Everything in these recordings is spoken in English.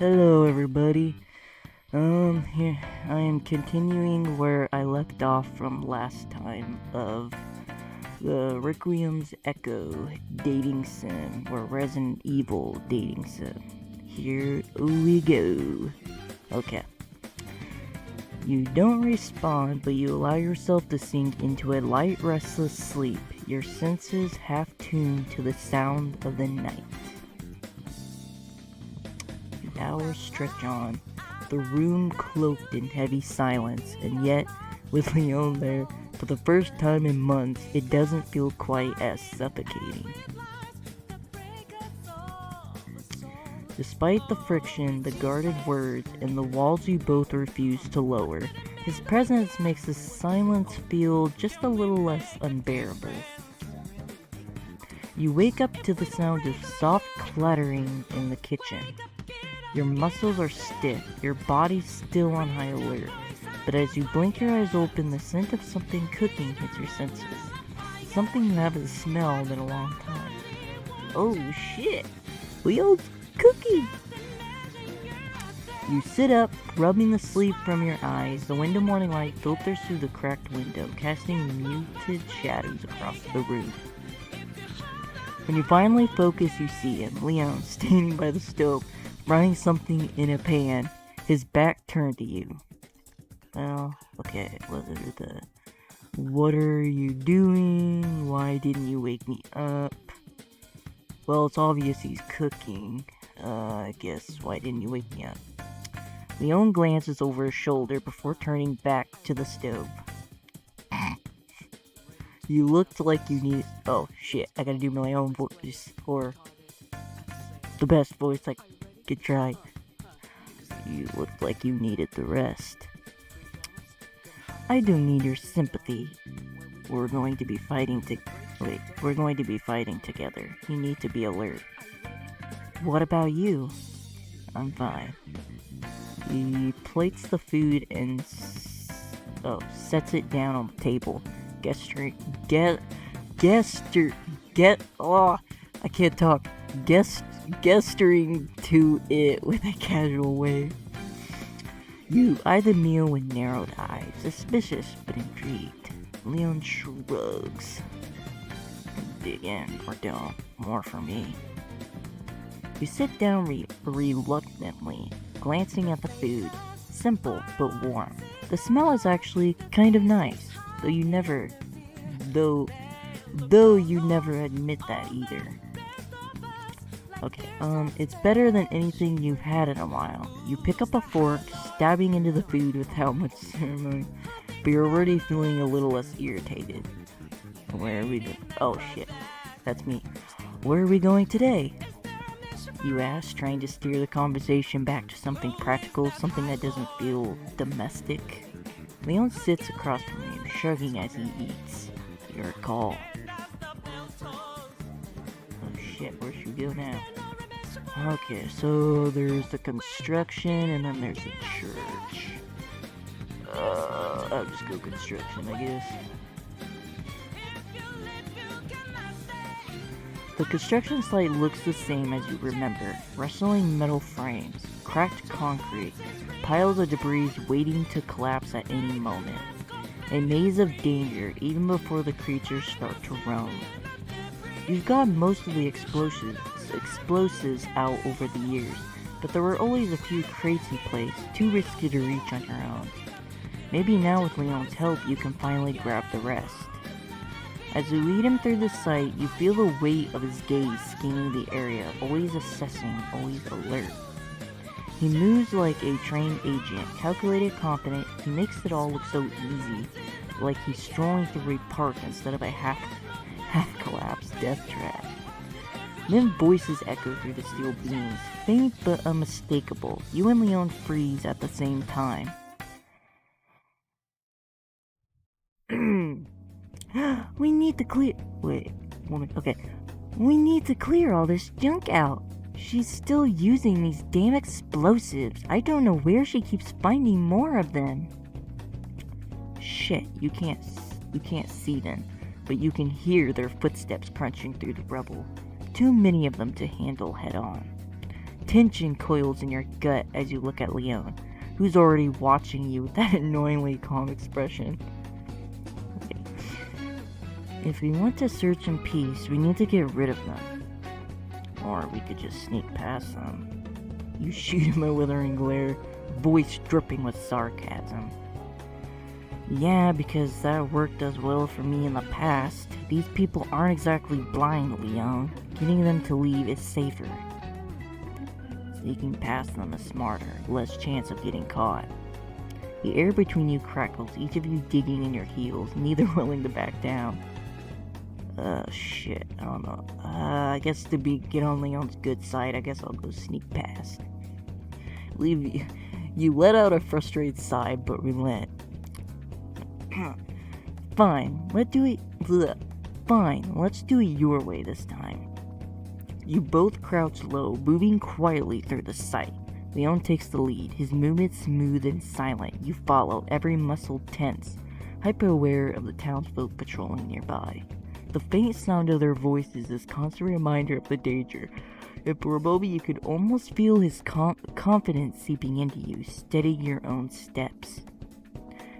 Hello everybody. Here I am continuing where I left off from last time of the Requims Echo dating sim, or Resident Evil dating sim. Here we go. Okay. You don't respond, but you allow yourself to sink into a light, restless sleep, your senses half tuned to the sound of the night. The hours stretch on, the room cloaked in heavy silence, and yet, with Leon there, for the first time in months, it doesn't feel quite as suffocating. Despite the friction, the guarded words, and the walls you both refuse to lower, his presence makes the silence feel just a little less unbearable. You wake up to the sound of soft clattering in the kitchen. Your muscles are stiff, your body's still on high alert, but as you blink your eyes open, the scent of something cooking hits your senses. Something you haven't smelled in a long time. Oh shit! Leo's cooking! You sit up, rubbing the sleep from your eyes. The window morning light filters through the cracked window, casting muted shadows across the room. When you finally focus, you see him, Leon, standing by the stove, frying something in a pan, his back turned to you. Well, okay, what are you doing? Why didn't you wake me up? Well, it's obvious he's cooking. I guess, why didn't you wake me up? Leon glances over his shoulder before turning back to the stove. You looked like you needed— oh shit, I gotta do my own voice, or the best voice I could try. You looked like you needed the rest. I don't need your sympathy. We're going to be fighting together. You need to be alert. What about you? I'm fine. He plates the food and sets it down on the table. I can't talk. Gesturing to it with a casual wave. You eye the meal with narrowed eyes, suspicious but intrigued. Leon shrugs. Dig in, or don't. More for me. You sit down reluctantly, glancing at the food. Simple but warm. The smell is actually kind of nice, though you never admit that either. Okay, it's better than anything you've had in a while. You pick up a fork, stabbing into the food without much ceremony, but you're already feeling a little less irritated. Where are we going? Oh shit, that's me. Where are we going today? You ask, trying to steer the conversation back to something practical, something that doesn't feel domestic. Leon sits across from you, shrugging as he eats. Your call. Oh shit, where should we go now? Okay, so there's the construction, and then there's the church. I'll just go construction, I guess. The construction site looks the same as you remember. Rustling metal frames, cracked concrete, piles of debris waiting to collapse at any moment. A maze of danger even before the creatures start to roam. You've got most of the explosives out over the years, but there were always a few crates in place, too risky to reach on your own. Maybe now with Leon's help you can finally grab the rest. As you lead him through the site, you feel the weight of his gaze scanning the area, always assessing, always alert. He moves like a trained agent, calculated, confident. He makes it all look so easy, like he's strolling through a park instead of a half-collapsed death trap. Then voices echo through the steel beams, faint but unmistakable. You and Leon freeze at the same time. We need to clear— wait, woman, okay. We need to clear all this junk out. She's still using these damn explosives. I don't know where she keeps finding more of them. Shit, you can't see them, but you can hear their footsteps crunching through the rubble. Too many of them to handle head on. Tension coils in your gut as you look at Leon, who's already watching you with that annoyingly calm expression. Okay. If we want to search in peace, we need to get rid of them. Or we could just sneak past them. You shoot him a withering glare, voice dripping with sarcasm. Yeah, because that worked as well for me in the past. These people aren't exactly blind, Leon. Getting them to leave is safer. Sneaking past them is smarter, less chance of getting caught. The air between you crackles, each of you digging in your heels, neither willing to back down. Shit, I don't know. I guess to get on Leon's good side, I guess I'll go sneak past. You let out a frustrated sigh, but relent. Fine, let's do it your way this time. You both crouch low, moving quietly through the sight. Leon takes the lead, his movements smooth and silent. You follow, every muscle tense, hyper-aware of the townsfolk patrolling nearby. The faint sound of their voices is a constant reminder of the danger. And for a moment you could almost feel his confidence seeping into you, steadying your own steps.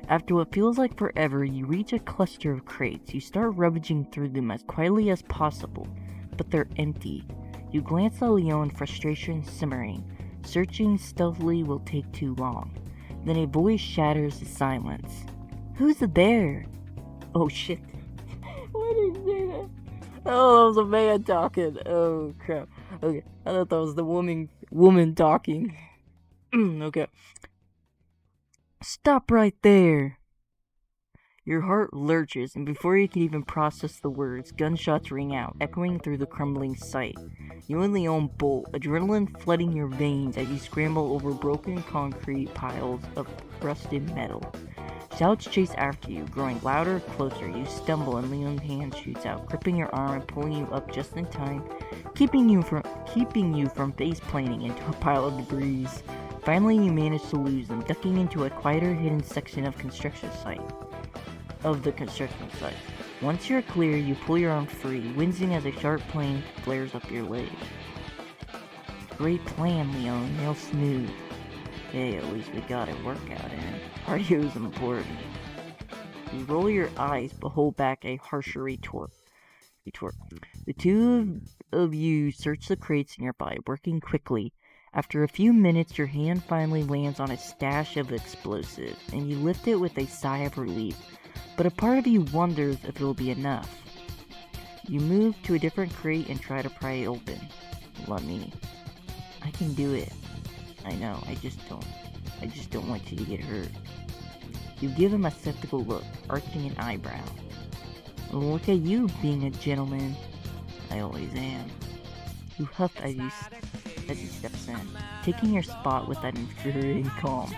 After what feels like forever, you reach a cluster of crates. You start rummaging through them as quietly as possible, but they're empty. You glance at Leon, frustration simmering. Searching stealthily will take too long. Then a voice shatters the silence. Who's there? Oh shit. Why did you say that? Oh, that was a man talking. Oh crap. Okay, I thought that was the woman talking. Okay. Stop right there! Your heart lurches, and before you can even process the words, gunshots ring out, echoing through the crumbling site. You and Leon bolt, adrenaline flooding your veins as you scramble over broken concrete piles of rusted metal. Shouts chase after you, growing louder, closer. You stumble, and Leon's hand shoots out, gripping your arm and pulling you up just in time, keeping you from face planting into a pile of debris. Finally, you manage to lose them, ducking into a quieter, hidden section of the construction site. Once you're clear, you pull your arm free, wincing as a sharp plane flares up your leg. Great plan, Leon. Nail smooth. Hey, at least we got a workout in. Cardio's important. You roll your eyes, but hold back a harsher retort. The two of you search the crates nearby, working quickly. After a few minutes, your hand finally lands on a stash of explosives, and you lift it with a sigh of relief, but a part of you wonders if it'll be enough. You move to a different crate and try to pry it open. I can do it. I know, I just don't want you to get hurt. You give him a skeptical look, arching an eyebrow. Look at you being a gentleman. I always am. You huff as he steps in, taking your spot with that infuriating calm.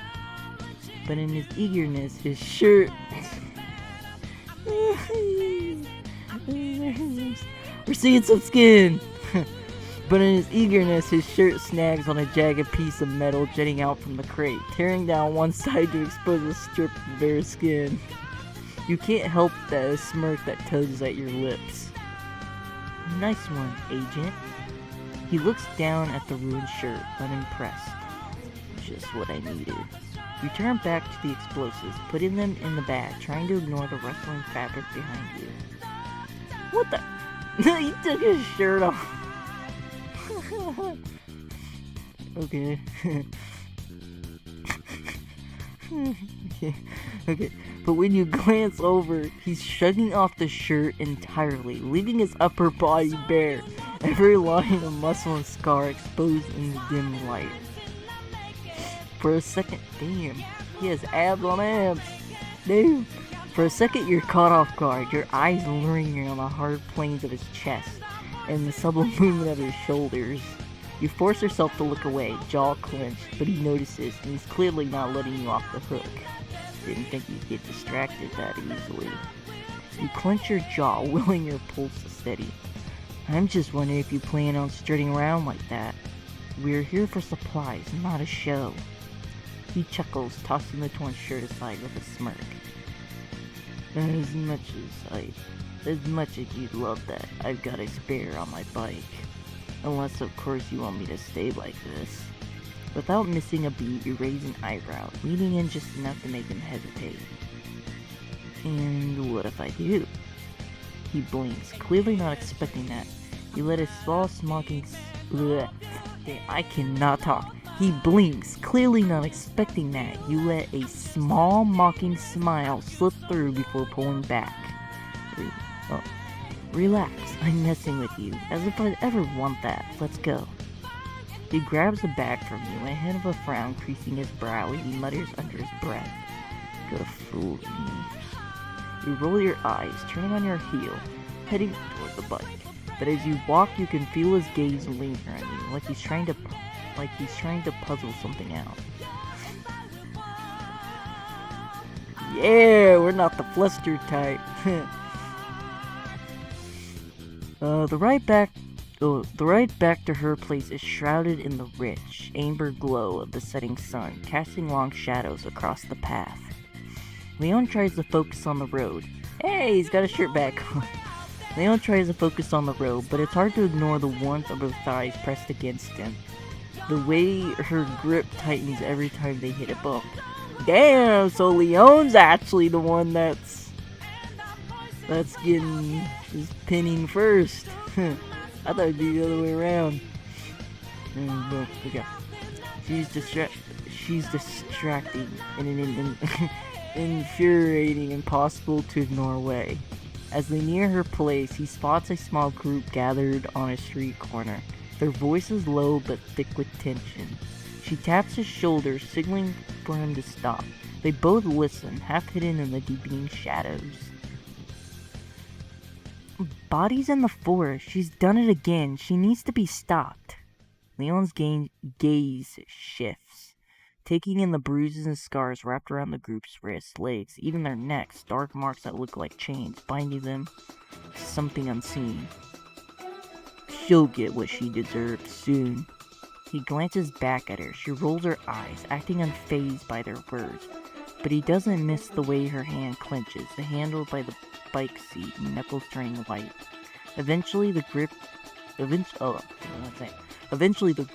But in his eagerness, his shirt... We're seeing some skin! But in his eagerness, his shirt snags on a jagged piece of metal jutting out from the crate, tearing down one side to expose a strip of bare skin. You can't help that smirk that tugs at your lips. Nice one, Agent. He looks down at the ruined shirt, unimpressed. Just what I needed. You turn back to the explosives, putting them in the bag, trying to ignore the rustling fabric behind you. What the? He took his shirt off. Okay. Okay. But when you glance over, he's shrugging off the shirt entirely, leaving his upper body bare, every line of muscle and scar exposed in the dim light. For a second, damn, he has abs on abs. Damn. For a second, you're caught off guard, your eyes luring on the hard planes of his chest and the subtle movement of his shoulders. You force yourself to look away, jaw clenched, but he notices, and he's clearly not letting you off the hook. Didn't think you'd get distracted that easily. You clench your jaw, willing your pulse to steady. I'm just wondering if you plan on strutting around like that. We're here for supplies, not a show. He chuckles, tossing the torn shirt aside with a smirk. As much as you'd love that, I've got a spare on my bike. Unless, of course, you want me to stay like this. Without missing a beat, you raise an eyebrow, leaning in just enough to make him hesitate. And what if I do? He blinks, clearly not expecting that. You let a small smocking... I cannot talk. He blinks, clearly not expecting that. You let a small mocking smile slip through before pulling back. Relax, I'm messing with you, as if I'd ever want that. Let's go. He grabs a bag from you, and a hint of a frown creasing his brow as he mutters under his breath. Could have fooled me. You roll your eyes, turning on your heel, heading toward the bike. But as you walk, you can feel his gaze linger on you, like he's trying to puzzle something out. Yeah, we're not the flustered type. The ride back to her place is shrouded in the rich, amber glow of the setting sun, casting long shadows across the path. Leon tries to focus on the road. Hey, he's got a shirt back on. Leon tries to focus on the road, but it's hard to ignore the warmth of her thighs pressed against him. The way her grip tightens every time they hit a bump. Damn, so Leon's actually the one that's pinning first. I thought it'd be the other way around. Okay. She's distracting in an infuriating, impossible to ignore way. As they near her place, he spots a small group gathered on a street corner. Their voices low but thick with tension. She taps his shoulder, signaling for him to stop. They both listen, half hidden in the deepening shadows. Bodies in the forest. She's done it again. She needs to be stopped. Leon's gaze shifts, taking in the bruises and scars wrapped around the group's wrists, legs, even their necks, dark marks that look like chains, binding them to something unseen. She'll get what she deserves soon. He glances back at her. She rolls her eyes, acting unfazed by their words. But he doesn't miss the way her hand clenches, the handle by the bike seat, knuckles turning white. Eventually the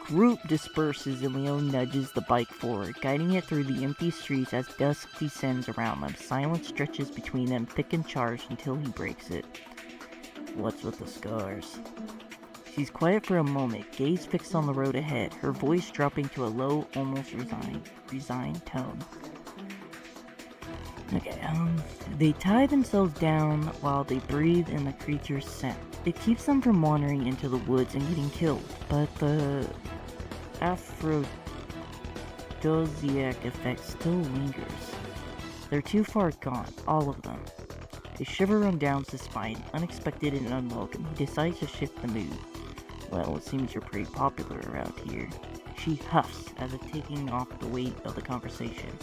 group disperses and Leon nudges the bike forward, guiding it through the empty streets as dusk descends around them. Silence stretches between them, thick and charged, until he breaks it. What's with the scars? She's quiet for a moment, gaze fixed on the road ahead, her voice dropping to a low, almost resigned tone. Okay, they tie themselves down while they breathe in the creature's scent. It keeps them from wandering into the woods and getting killed, but the aphrodisiac effect still lingers. They're too far gone, all of them. A shiver runs down his spine, unexpected and unwelcome. He decides to shift the mood. Well, it seems you're pretty popular around here. She huffs, as if taking off the weight of the conversation.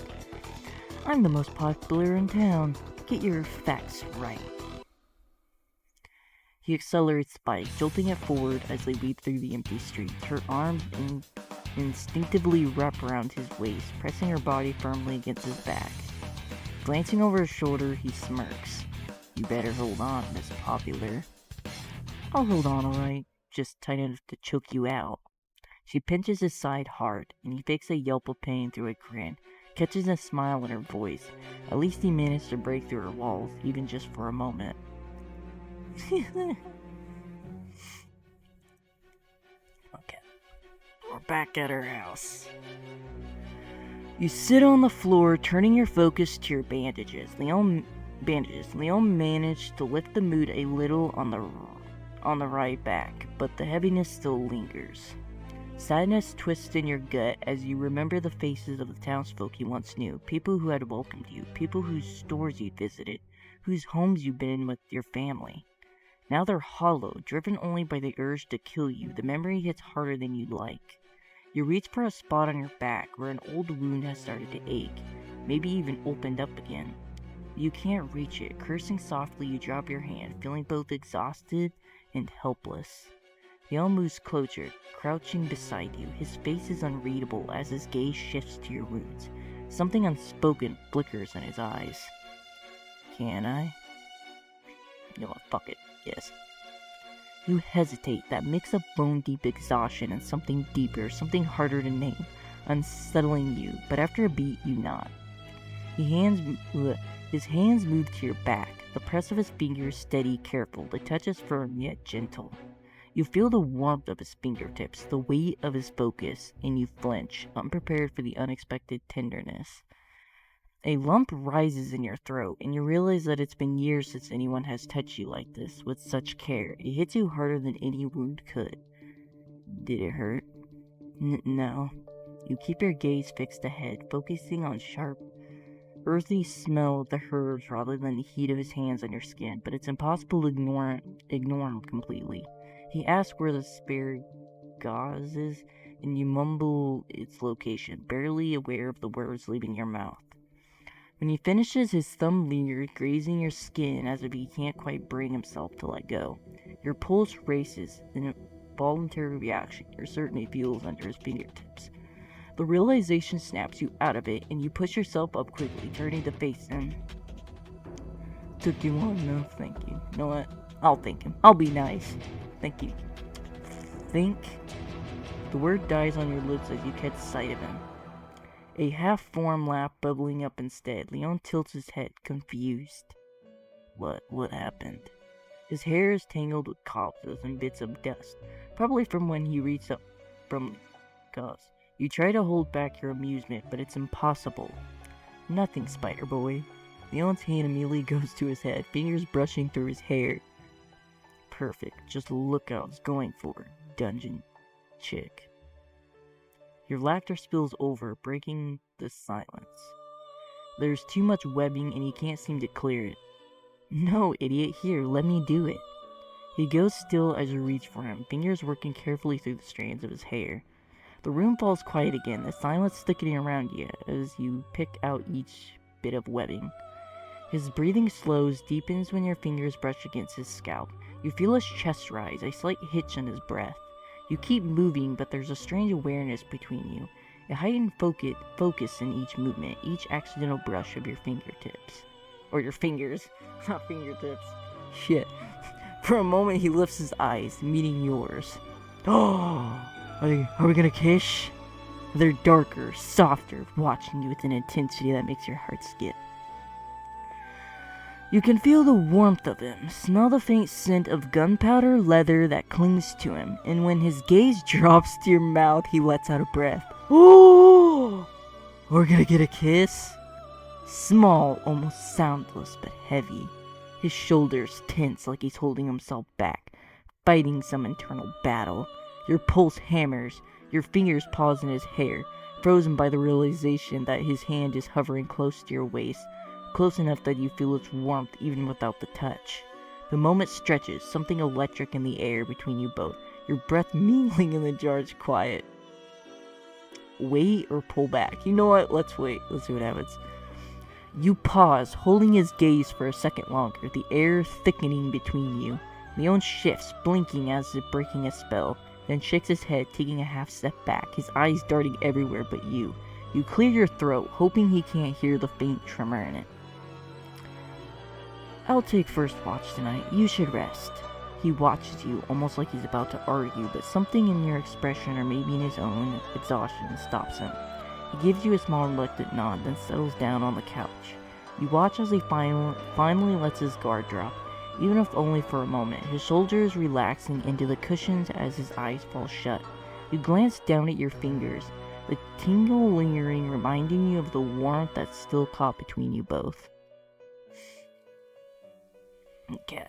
I'm the most popular in town. Get your facts right. He accelerates the bike, jolting it forward as they weave through the empty streets. Her arms instinctively wrap around his waist, pressing her body firmly against his back. Glancing over his shoulder, he smirks. You better hold on, Miss Popular. I'll hold on alright, just tight enough to choke you out. She pinches his side hard, and he fakes a yelp of pain through a grin, catches a smile in her voice. At least he managed to break through her walls, even just for a moment. Okay. We're back at her house. You sit on the floor, turning your focus to your bandages. Leon managed to lift the mood a little on the ride back, but the heaviness still lingers. Sadness twists in your gut as you remember the faces of the townsfolk you once knew, people who had welcomed you, people whose stores you'd visited, whose homes you'd been in with your family. Now they're hollow, driven only by the urge to kill you. The memory hits harder than you'd like. You reach for a spot on your back where an old wound has started to ache, maybe even opened up again. You can't reach it. Cursing softly, you drop your hand, feeling both exhausted and helpless. Leon moves closer, crouching beside you. His face is unreadable as his gaze shifts to your wounds. Something unspoken flickers in his eyes. Can I? You know what, fuck it. Yes. You hesitate, that mix of bone-deep exhaustion and something deeper, something harder to name, unsettling you, but after a beat, you nod. His hands move to your back, the press of his fingers steady, careful, the touch is firm yet gentle. You feel the warmth of his fingertips, the weight of his focus, and you flinch, unprepared for the unexpected tenderness. A lump rises in your throat, and you realize that it's been years since anyone has touched you like this, with such care. It hits you harder than any wound could. Did it hurt? No. You keep your gaze fixed ahead, focusing on sharp, earthy smell of the herbs rather than the heat of his hands on your skin, but it's impossible to ignore him completely. He asks where the spare gauze is, and you mumble its location, barely aware of the words leaving your mouth. When he finishes, his thumb lingers, grazing your skin as if he can't quite bring himself to let go. Your pulse races, an involuntary reaction. You're certain he feels under his fingertips. The realization snaps you out of it, and you push yourself up quickly, turning to face him. Took you long enough, thank you. You know what? I'll thank him. I'll be nice. Thank you. Think? The word dies on your lips as you catch sight of him. A half-formed laugh bubbling up instead. Leon tilts his head, confused. What happened? His hair is tangled with cobwebs and bits of dust, probably from when he reached up from cause. You try to hold back your amusement, but it's impossible. Nothing, Spider Boy. Leon's hand immediately goes to his head, fingers brushing through his hair. Perfect. Just look out, it's going for dungeon chick. Your laughter spills over, breaking the silence. There's too much webbing and he can't seem to clear it. No, idiot, here, let me do it. He goes still as you reach for him, fingers working carefully through the strands of his hair. The room falls quiet again, the silence thickening around you as you pick out each bit of webbing. His breathing slows, deepens when your fingers brush against his scalp. You feel his chest rise, a slight hitch in his breath. You keep moving, but there's a strange awareness between you. A heightened focus in each movement, each accidental brush of your fingertips. Or your fingers, not fingertips. Shit. For a moment he lifts his eyes, meeting yours. Oh, are we gonna kiss? They're darker, softer, watching you with an intensity that makes your heart skip. You can feel the warmth of him, smell the faint scent of gunpowder leather that clings to him, and when his gaze drops to your mouth, he lets out a breath. Oh! We're gonna get a kiss? Small, almost soundless, but heavy. His shoulders tense like he's holding himself back, fighting some internal battle. Your pulse hammers, your fingers pause in his hair, frozen by the realization that his hand is hovering close to your waist. Close enough that you feel its warmth even without the touch. The moment stretches, something electric in the air between you both, your breath mingling in the jar's quiet. Wait or pull back? You know what? Let's wait. Let's see what happens. You pause, holding his gaze for a second longer, the air thickening between you. Leon shifts, blinking as if breaking a spell, then shakes his head, taking a half step back, his eyes darting everywhere but you. You clear your throat, hoping he can't hear the faint tremor in it. I'll take first watch tonight. You should rest. He watches you, almost like he's about to argue, but something in your expression, or maybe in his own exhaustion, stops him. He gives you a small reluctant nod, then settles down on the couch. You watch as he finally lets his guard drop, even if only for a moment, his shoulders relaxing into the cushions as his eyes fall shut. You glance down at your fingers, the tingle lingering, reminding you of the warmth that's still caught between you both. Okay.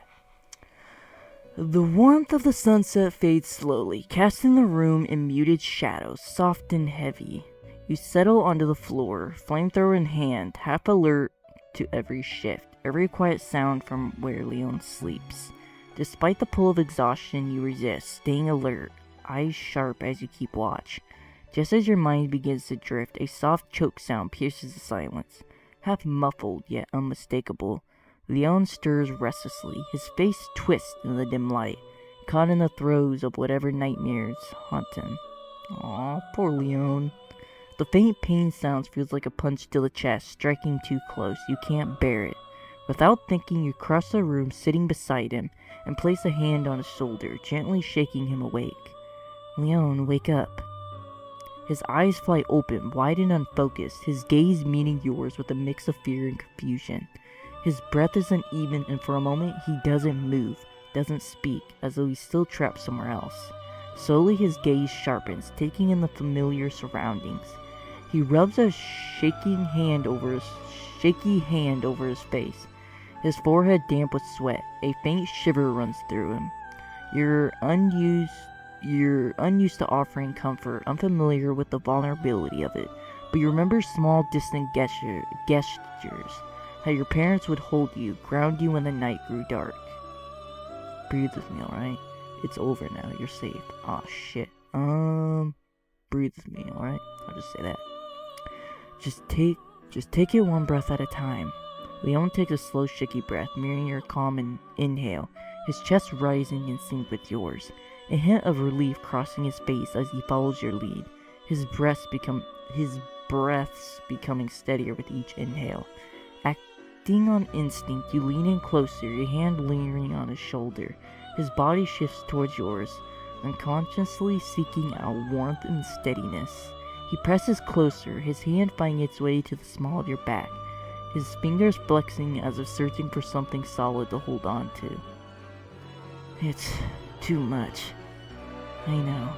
The warmth of the sunset fades slowly, casting the room in muted shadows, soft and heavy. You settle onto the floor, flamethrower in hand, half alert to every shift, every quiet sound from where Leon sleeps. Despite the pull of exhaustion, you resist, staying alert, eyes sharp as you keep watch. Just as your mind begins to drift, a soft choke sound pierces the silence, half muffled yet unmistakable. Leon stirs restlessly, his face twists in the dim light, caught in the throes of whatever nightmares haunt him. Aw, poor Leon. The faint pain sound feels like a punch to the chest, striking too close. You can't bear it. Without thinking, you cross the room, sitting beside him, and place a hand on his shoulder, gently shaking him awake. Leon, wake up. His eyes fly open, wide and unfocused, his gaze meeting yours with a mix of fear and confusion. His breath is uneven, and for a moment he doesn't move, doesn't speak, as though he's still trapped somewhere else. Slowly his gaze sharpens, taking in the familiar surroundings. He rubs a shaky hand over his face, his forehead damp with sweat. A faint shiver runs through him. You're unused to offering comfort, unfamiliar with the vulnerability of it, but you remember small, distant gestures, how your parents would hold you, ground you when the night grew dark. Breathe with me, alright? It's over now, you're safe. Aw, shit. Breathe with me, alright? I'll just say that. Just take it one breath at a time. Leon takes a slow, shaky breath, mirroring your calm inhale, his chest rising in sync with yours. A hint of relief crossing his face as he follows your lead, his breaths becoming steadier with each inhale. Acting on instinct, you lean in closer, your hand lingering on his shoulder. His body shifts towards yours, unconsciously seeking out warmth and steadiness. He presses closer, his hand finding its way to the small of your back, his fingers flexing as if searching for something solid to hold on to. It's too much. I know.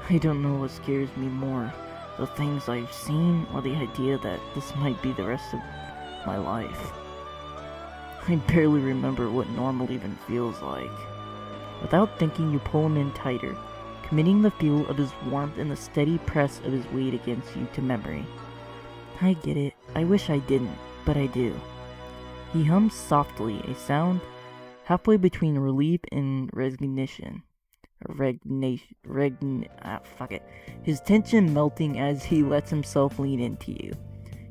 I don't know what scares me more, the things I've seen or the idea that this might be the rest of my life. I barely remember what normal even feels like. Without thinking, you pull him in tighter, committing the feel of his warmth and the steady press of his weight against you to memory. I get it. I wish I didn't, but I do. He hums softly, a sound halfway between relief and resignation. His tension melting as he lets himself lean into you.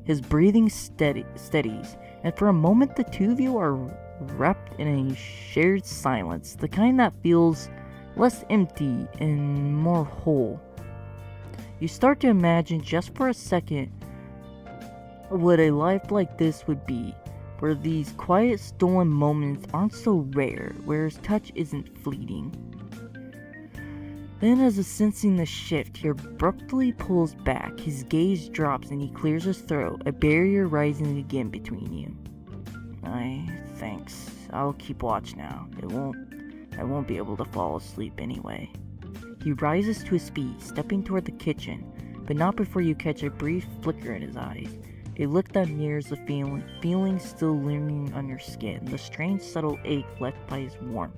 His breathing steadies, and for a moment the two of you are wrapped in a shared silence, the kind that feels less empty and more whole. You start to imagine just for a second what a life like this would be, where these quiet, stolen moments aren't so rare, where his touch isn't fleeting. Then, as if sensing the shift, he abruptly pulls back, his gaze drops and he clears his throat, a barrier rising again between you. Thanks. I'll keep watch now. I won't be able to fall asleep anyway. He rises to his feet, stepping toward the kitchen, but not before you catch a brief flicker in his eyes. A look that mirrors the feeling still lingering on your skin, the strange subtle ache left by his warmth.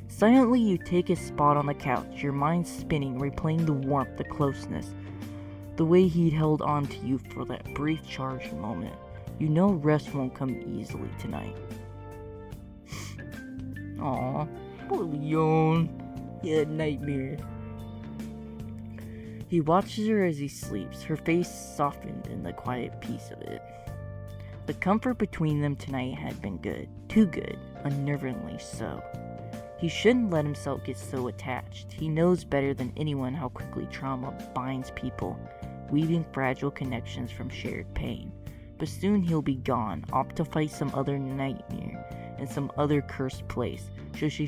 Silently, you take his spot on the couch, your mind spinning, replaying the warmth, the closeness, the way he'd held on to you for that brief charged moment. You know rest won't come easily tonight. Aw, poor Leon. He had nightmares. He watches her as he sleeps, her face softened in the quiet peace of it. The comfort between them tonight had been good, too good, unnervingly so. He shouldn't let himself get so attached. He knows better than anyone how quickly trauma binds people, weaving fragile connections from shared pain. But soon he'll be gone, off to fight some other nightmare in some other cursed place, so she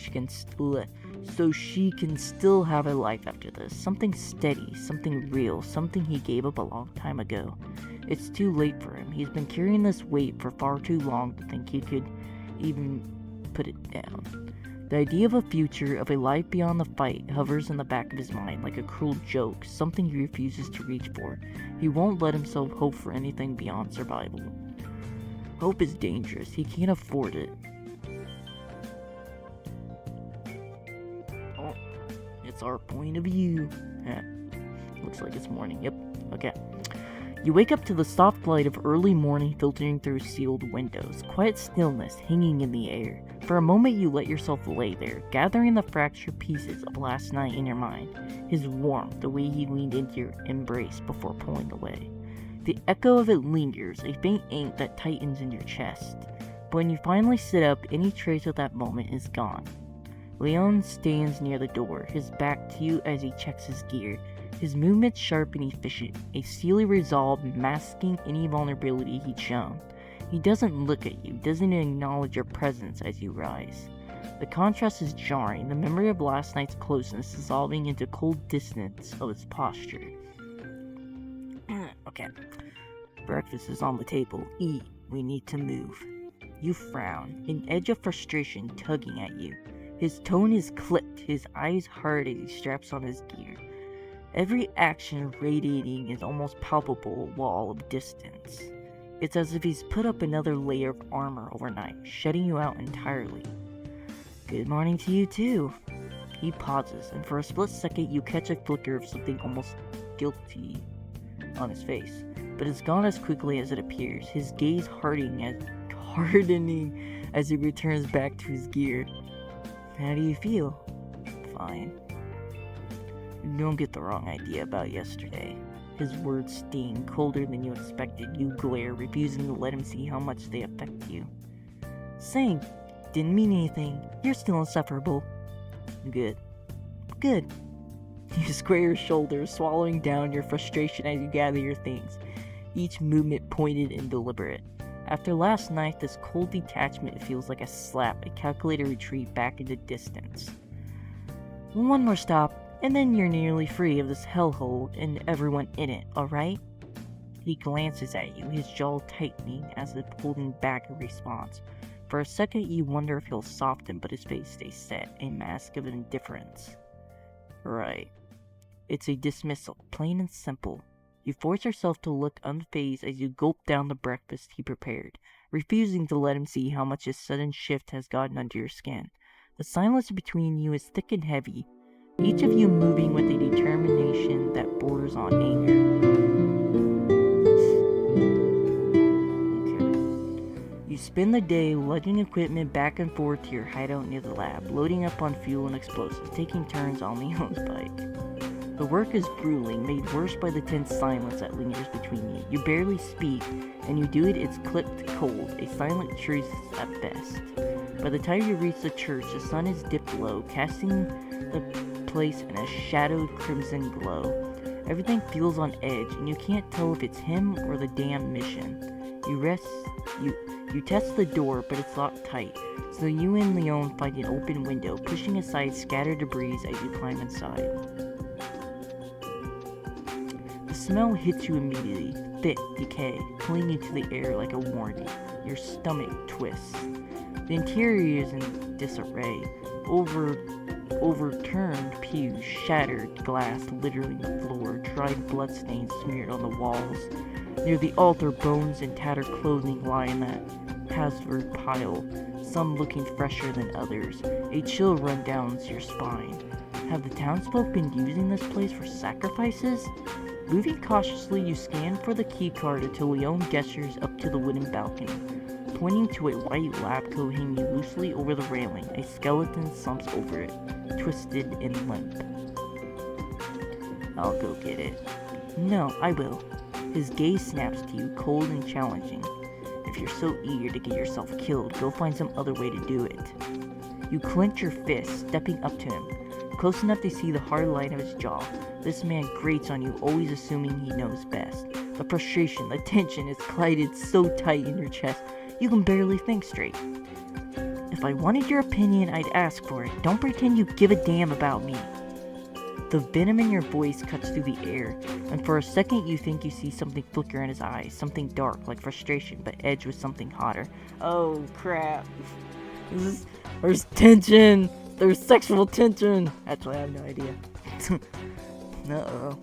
can still have a life after this. Something steady, something real, something he gave up a long time ago. It's too late for him. He's been carrying this weight for far too long to think he could even put it down. The idea of a future, of a life beyond the fight, hovers in the back of his mind like a cruel joke, something he refuses to reach for. He won't let himself hope for anything beyond survival. Hope is dangerous. He can't afford it. Oh, it's our point of view. Looks like it's morning. Yep. Okay. You wake up to the soft light of early morning filtering through sealed windows, quiet stillness hanging in the air. For a moment you let yourself lay there, gathering the fractured pieces of last night in your mind, his warmth, the way he leaned into your embrace before pulling away. The echo of it lingers, a faint ache that tightens in your chest. But when you finally sit up, any trace of that moment is gone. Leon stands near the door, his back to you as he checks his gear, his movements sharp and efficient, a steely resolve masking any vulnerability he'd shown. He doesn't look at you, doesn't acknowledge your presence as you rise. The contrast is jarring, the memory of last night's closeness dissolving into cold distance of its posture. Okay. Breakfast is on the table. Eat. We need to move. You frown, an edge of frustration tugging at you. His tone is clipped, his eyes hard as he straps on his gear. Every action radiating is almost palpable wall of distance. It's as if he's put up another layer of armor overnight, shutting you out entirely. Good morning to you too. He pauses, and for a split second you catch a flicker of something almost guilty on his face, but it's gone as quickly as it appears, his gaze hardening as he returns back to his gear. How do you feel? Fine. Don't get the wrong idea about yesterday. His words sting, colder than you expected. You glare, refusing to let him see how much they affect you. Saying, didn't mean anything. You're still insufferable. Good. Good. You square your shoulders, swallowing down your frustration as you gather your things, each movement pointed and deliberate. After last night, this cold detachment feels like a slap, a calculated retreat back into distance. One more stop, and then you're nearly free of this hellhole and everyone in it, alright? He glances at you, his jaw tightening as if holding back a response. For a second, you wonder if he'll soften, but his face stays set, a mask of indifference. Right. It's a dismissal, plain and simple. You force yourself to look unfazed as you gulp down the breakfast he prepared, refusing to let him see how much his sudden shift has gotten under your skin. The silence between you is thick and heavy, each of you moving with a determination that borders on anger. Okay. You spend the day lugging equipment back and forth to your hideout near the lab, loading up on fuel and explosives, taking turns on Leon's bike. The work is grueling, made worse by the tense silence that lingers between you. You barely speak, and you do it's clipped cold, a silent truce at best. By the time you reach the church, the sun is dipped low, casting the place in a shadowed crimson glow. Everything feels on edge, and you can't tell if it's him or the damn mission. You test the door, but it's locked tight, so you and Leon find an open window, pushing aside scattered debris as you climb inside. The smell hits you immediately, thick decay, pulling you to the air like a warning. Your stomach twists. The interior is in disarray. Overturned pews, shattered glass littering the floor, dried bloodstains smeared on the walls. Near the altar, bones and tattered clothing lie in that password pile, some looking fresher than others. A chill runs down your spine. Have the townsfolk been using this place for sacrifices? Moving cautiously, you scan for the keycard until Leon gestures up to the wooden balcony, pointing to a white lab coat hanging loosely over the railing. A skeleton slumps over it, twisted and limp. I'll go get it. No, I will. His gaze snaps to you, cold and challenging. If you're so eager to get yourself killed, go find some other way to do it. You clench your fist, stepping up to him, close enough to see the hard line of his jaw. This man grates on you, always assuming he knows best. The frustration, the tension is collided so tight in your chest, you can barely think straight. If I wanted your opinion, I'd ask for it. Don't pretend you give a damn about me. The venom in your voice cuts through the air, and for a second you think you see something flicker in his eyes, something dark like frustration, but edged with something hotter. Oh crap. There's tension! There's sexual tension! Actually, I have no idea. Uh-oh.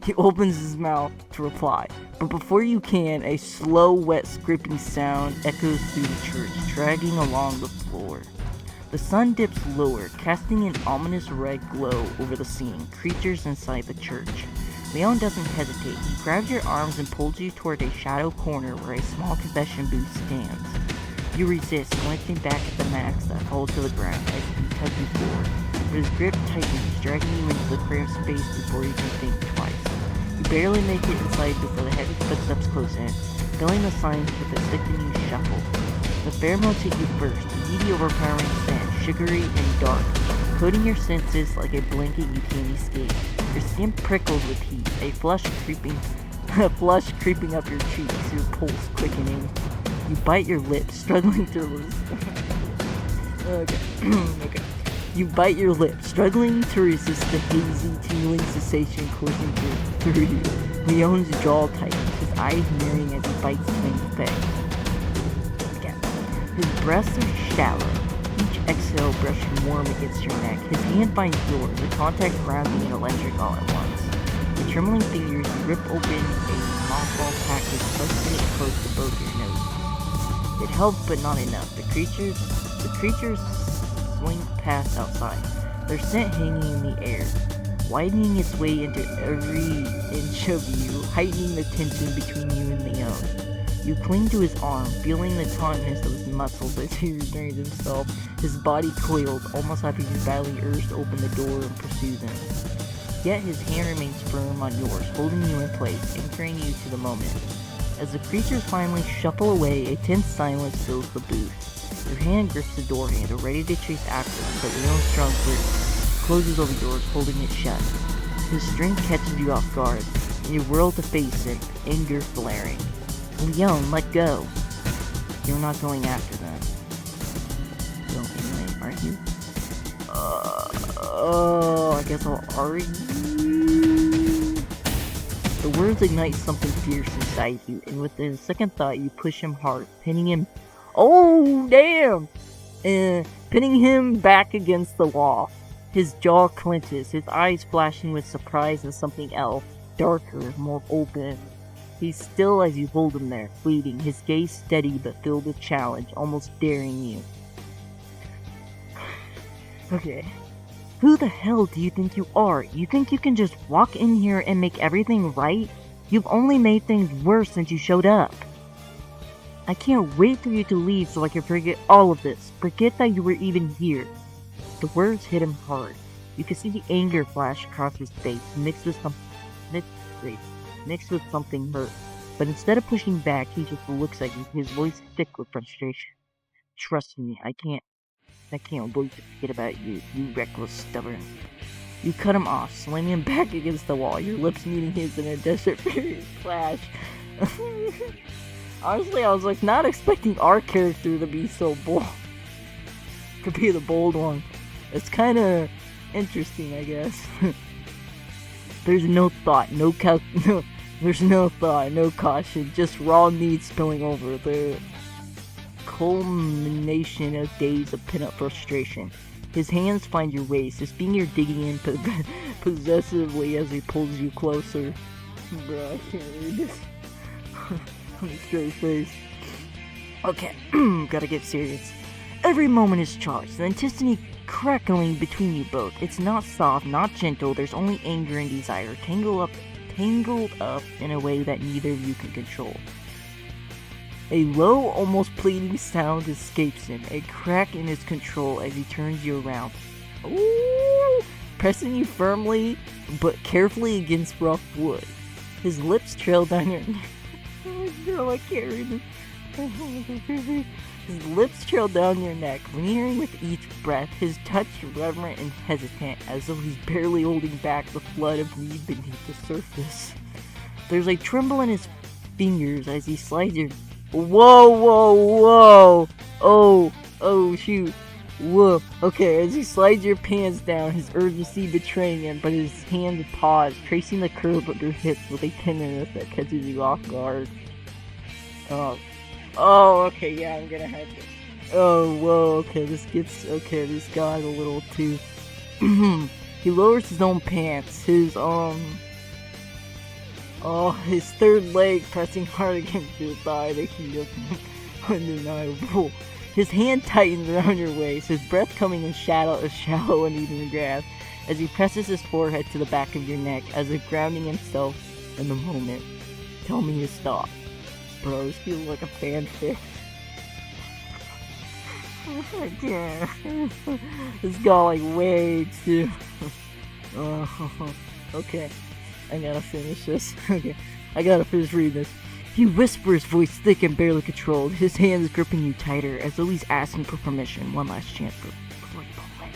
He opens his mouth to reply, but before you can, a slow, wet, scraping sound echoes through the church, dragging along the floor. The sun dips lower, casting an ominous red glow over the scene, creatures inside the church. Leon doesn't hesitate. He grabs your arms and pulls you toward a shadow corner where a small confession booth stands. You resist, glancing back at the max that falls to the ground as he tugs you forward, but his grip tightens, dragging you into the cramped space before you can think twice. You barely make it inside before the heavy footsteps close in, filling the silence with a sickening shuffle. The pheromones hit you first, a heavy, overpowering scent, sugary and dark, coating your senses like a blanket you can't escape. Your skin prickles with heat, a flush creeping up your cheeks, your pulse quickening. You bite your lips, struggling to resist. Okay. Okay. You bite your lips, struggling to resist the hazy, tingling sensation coursing through you. Leon's jaw tightens, his eyes mirroring as he bites Twin's face. Again. His breaths are shallow, each exhale brushing warm against your neck. His hand finds yours, the contact grounding and electric all at once. With trembling fingers, you rip open a mothball package, pressing it close to both your noses. It helped, but not enough. The creatures swing past outside, their scent hanging in the air, widening its way into every inch of you, heightening the tension between you and Leon. You cling to his arm, feeling the tautness of his muscles as he restrains himself, his body coiled, almost like he's badly urged to open the door and pursue them. Yet his hand remains firm on yours, holding you in place, anchoring you to the moment. As the creatures finally shuffle away, a tense silence fills the booth. Your hand grips the door handle, ready to chase after them, but Leon's strong grip closes over yours, holding it shut. His strength catches you off guard, and you whirl to face him, anger flaring. Leon, let go! You're not going after them. So anyway, aren't you? I guess I'll argue. The words ignite something fierce inside you, and with a second thought, you push him hard, pinning him. Oh, damn! Pinning him back against the wall. His jaw clenches, his eyes flashing with surprise and something else, darker, more open. He's still as you hold him there, pleading, his gaze steady but filled with challenge, almost daring you. Okay. Who the hell do you think you are? You think you can just walk in here and make everything right? You've only made things worse since you showed up. I can't wait for you to leave so I can forget all of this. Forget that you were even here. The words hit him hard. You could see the anger flash across his face, mixed with something hurt. But instead of pushing back, he just looks at you, his voice thick with frustration. Trust me, I can't wait to forget about you, you reckless stubborn. You cut him off, slamming him back against the wall, your lips meeting his in a desperate furious clash. Honestly, I was like not expecting our character to be so bold. To be the bold one. It's kinda interesting, I guess. There's no thought, there's no thought, no caution, just raw need spilling over. The culmination of days of pent-up frustration. His hands find your waist, his finger digging in possessively as he pulls you closer. Bro, I can't read this. On his straight face. Okay, gotta get serious. Every moment is charged, the intensity crackling between you both. It's not soft, not gentle, there's only anger and desire, tangled up in a way that neither of you can control. A low, almost pleading sound escapes him, a crack in his control as he turns you around. Ooh, pressing you firmly but carefully against rough wood. His lips trail down your neck. Oh, girl, I can't read this. His lips trail down your neck, lingering with each breath, his touch reverent and hesitant, as though he's barely holding back the flood of need beneath the surface. There's a tremble in his fingers as he slides your... Whoa! Oh, shoot. Whoa. Okay, as he slides your pants down, his urgency betraying him, but his hands pause, tracing the curve of your hips with a tenderness that catches you off guard. Oh, okay, yeah, I'm gonna have to... Oh, whoa, okay, this got a little too... He lowers his own pants, his third leg pressing hard against your thigh, making it undeniable. His hand tightens around your waist, his breath coming in shallow and even grasp, as he presses his forehead to the back of your neck, as if grounding himself in the moment. Tell me to stop. Bro, this feels like a fanfic. I can't. This got like way too... Okay. I gotta finish this. Okay. I gotta finish reading this. He whispers, voice thick and barely controlled, his hands gripping you tighter, as though he's asking for permission, one last chance before you pull away.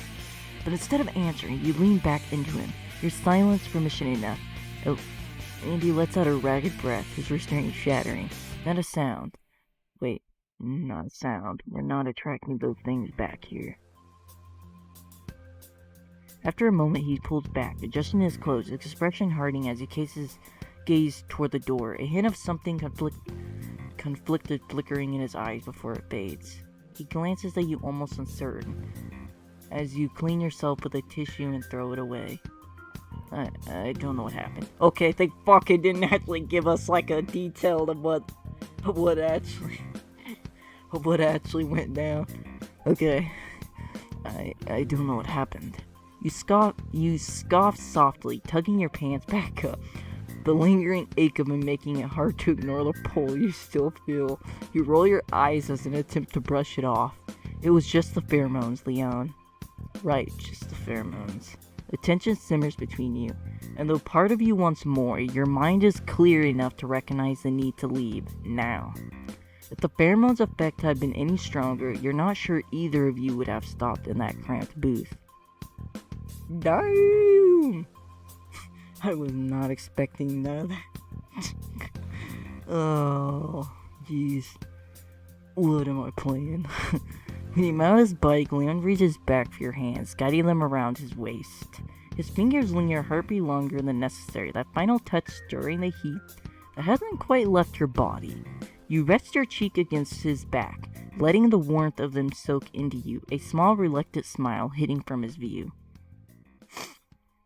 But instead of answering, you lean back into him, your silence permission enough. Oh, and he lets out a ragged breath, his restraint shattering. Not a sound. Wait, Not sound. We're not attracting those things back here. After a moment, he pulls back, adjusting his clothes, his expression hardening as he cases gaze toward the door, a hint of something conflicted flickering in his eyes before it fades. He glances at you almost uncertain, as you clean yourself with a tissue and throw it away. I don't know what happened. Okay, they fucking didn't actually give us like a detail of what actually went down. Okay, I don't know what happened. You scoff softly, tugging your pants back up. The lingering ache of it making it hard to ignore the pull you still feel. You roll your eyes as an attempt to brush it off. It was just the pheromones, Leon. Right, just the pheromones. The tension simmers between you, and though part of you wants more, your mind is clear enough to recognize the need to leave, now. If the pheromones effect had been any stronger, you're not sure either of you would have stopped in that cramped booth. Damn! I was not expecting none of that. Oh, jeez. What am I playing? When you mount his bike, Leon reaches back for your hands, guiding them around his waist. His fingers linger a heartbeat longer than necessary, that final touch stirring the heat that hasn't quite left your body. You rest your cheek against his back, letting the warmth of them soak into you, a small reluctant smile hitting from his view.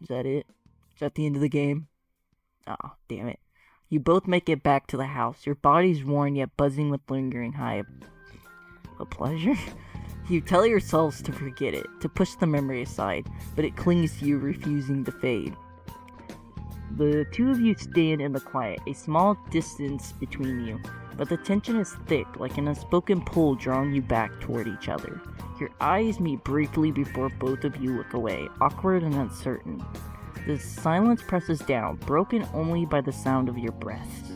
Is that it? Is that the end of the game? Oh, damn it. You both make it back to the house, your bodies worn yet buzzing with lingering high of pleasure. You tell yourselves to forget it, to push the memory aside, but it clings to you, refusing to fade. The two of you stand in the quiet, a small distance between you, but the tension is thick, like an unspoken pull drawing you back toward each other. Your eyes meet briefly before both of you look away, awkward and uncertain. The silence presses down, broken only by the sound of your breaths.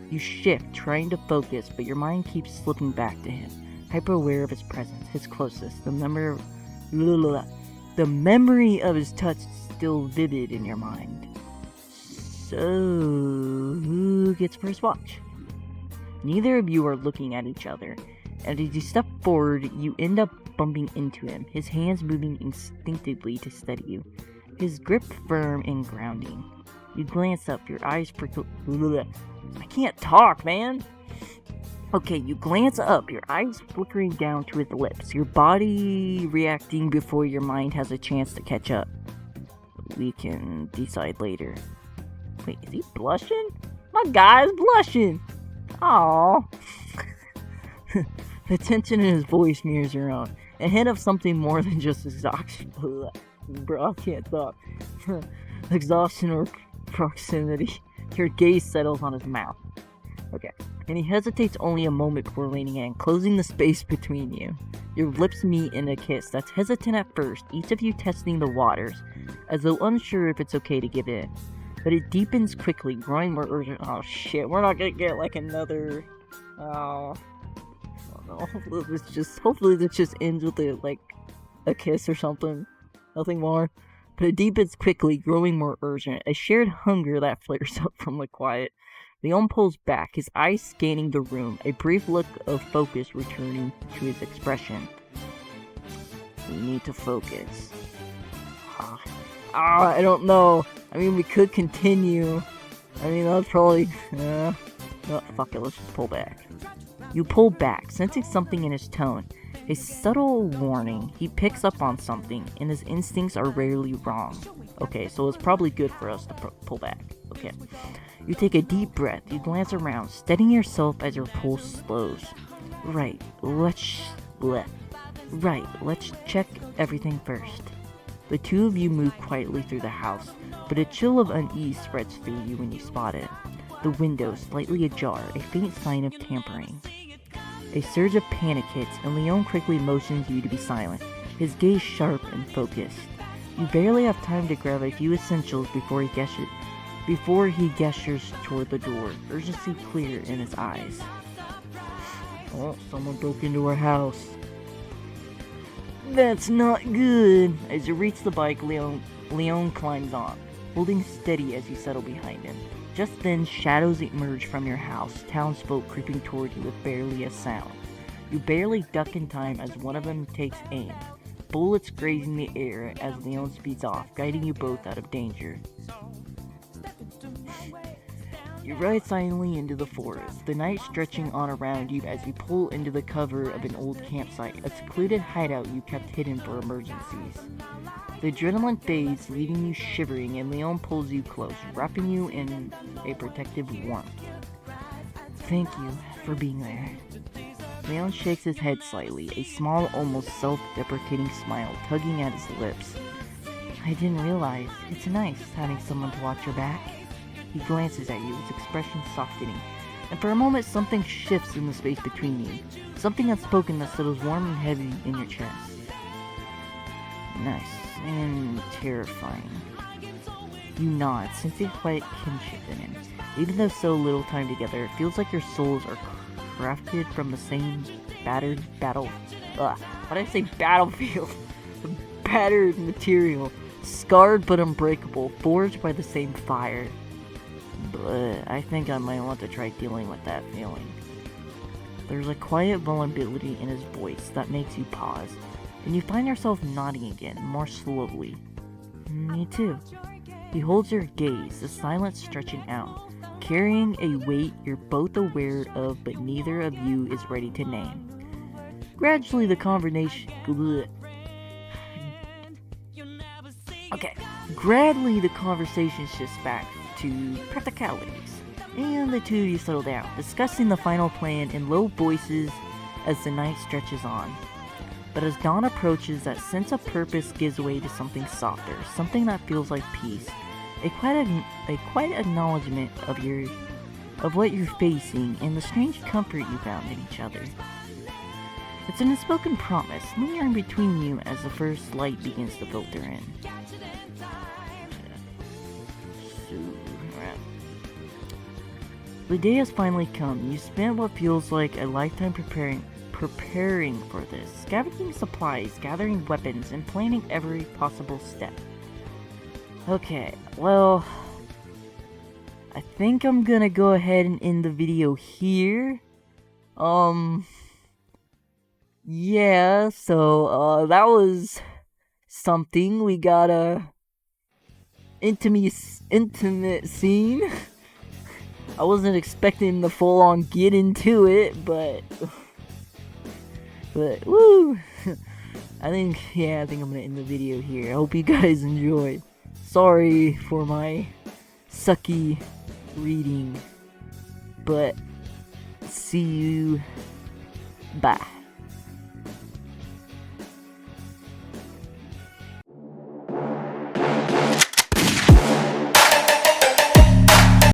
You shift, trying to focus, but your mind keeps slipping back to him, hyper-aware of his presence, his closeness, the memory of his touch still vivid in your mind. So, who gets first watch? Neither of you are looking at each other, and as you step forward, you end up bumping into him, his hands moving instinctively to steady you, his grip firm and grounding. You glance up, your eyes prickle. I can't talk, man! Okay, you glance up, your eyes flickering down to his lips, your body reacting before your mind has a chance to catch up. We can decide later. Wait, is he blushing? My guy's blushing! Aww. The tension in his voice mirrors your own, a hint of something more than just exhaustion. Bro, I can't talk. Exhaustion or proximity. Your gaze settles on his mouth. Okay. And he hesitates only a moment before leaning in, closing the space between you. Your lips meet in a kiss that's hesitant at first, each of you testing the waters, as though unsure if it's okay to give in. But it deepens quickly, growing more urgent. Oh shit, we're not gonna get like another... Oh... Hopefully this just ends with a kiss or something. Nothing more. But it deepens quickly, growing more urgent, a shared hunger that flares up from the quiet. Leon pulls back, his eyes scanning the room, a brief look of focus returning to his expression. We need to focus. I don't know. I mean, we could continue. I mean, that's probably... no, fuck it, let's just pull back. You pull back, sensing something in his tone. A subtle warning. He picks up on something, and his instincts are rarely wrong. Okay, so it's probably good for us to pull back. Okay. You take a deep breath. You glance around, steadying yourself as your pulse slows. Right, let's check everything first. The two of you move quietly through the house, but a chill of unease spreads through you when you spot it. The window slightly ajar, a faint sign of tampering. A surge of panic hits, and Leon quickly motions you to be silent, his gaze sharp and focused. You barely have time to grab a few essentials before he gestures toward the door, urgency clear in his eyes. Oh, someone broke into our house. That's not good. As you reach the bike, Leon climbs on, holding steady as you settle behind him. Just then, shadows emerge from your house, townsfolk creeping toward you with barely a sound. You barely duck in time as one of them takes aim, bullets grazing the air as Leon speeds off, guiding you both out of danger. You ride silently into the forest, the night stretching on around you as you pull into the cover of an old campsite, a secluded hideout you kept hidden for emergencies. The adrenaline fades, leaving you shivering, and Leon pulls you close, wrapping you in a protective warmth. Thank you for being there. Leon shakes his head slightly, a small, almost self-deprecating smile tugging at his lips. I didn't realize. It's nice having someone to watch your back. He glances at you, his expression softening, and for a moment something shifts in the space between you. Something unspoken that settles warm and heavy in your chest. Nice and terrifying. You nod, sensing quiet kinship in him. Even though so little time together, it feels like your souls are crafted from the same battered battlefield? Battered material, scarred but unbreakable, forged by the same fire. But I think I might want to try dealing with that feeling. There's a quiet vulnerability in his voice that makes you pause, and you find yourself nodding again, more slowly. Me too. He holds your gaze, the silence stretching out, carrying a weight you're both aware of but neither of you is ready to name. Gradually the conversation shifts back to practicalities, and the two of you settle down, discussing the final plan in low voices as the night stretches on. But as dawn approaches, that sense of purpose gives way to something softer, something that feels like peace, a quiet acknowledgement of what you're facing and the strange comfort you found in each other. It's an unspoken promise, lingering between you as the first light begins to filter in. The day has finally come. You spent what feels like a lifetime preparing for this, scavenging supplies, gathering weapons, and planning every possible step. Okay, well, I think I'm gonna go ahead and end the video here. Yeah, so, that was something. We got a intimate scene. I wasn't expecting the full-on get into it, but woo! I think I'm gonna end the video here. I hope you guys enjoyed. Sorry for my sucky reading, but see you. Bye.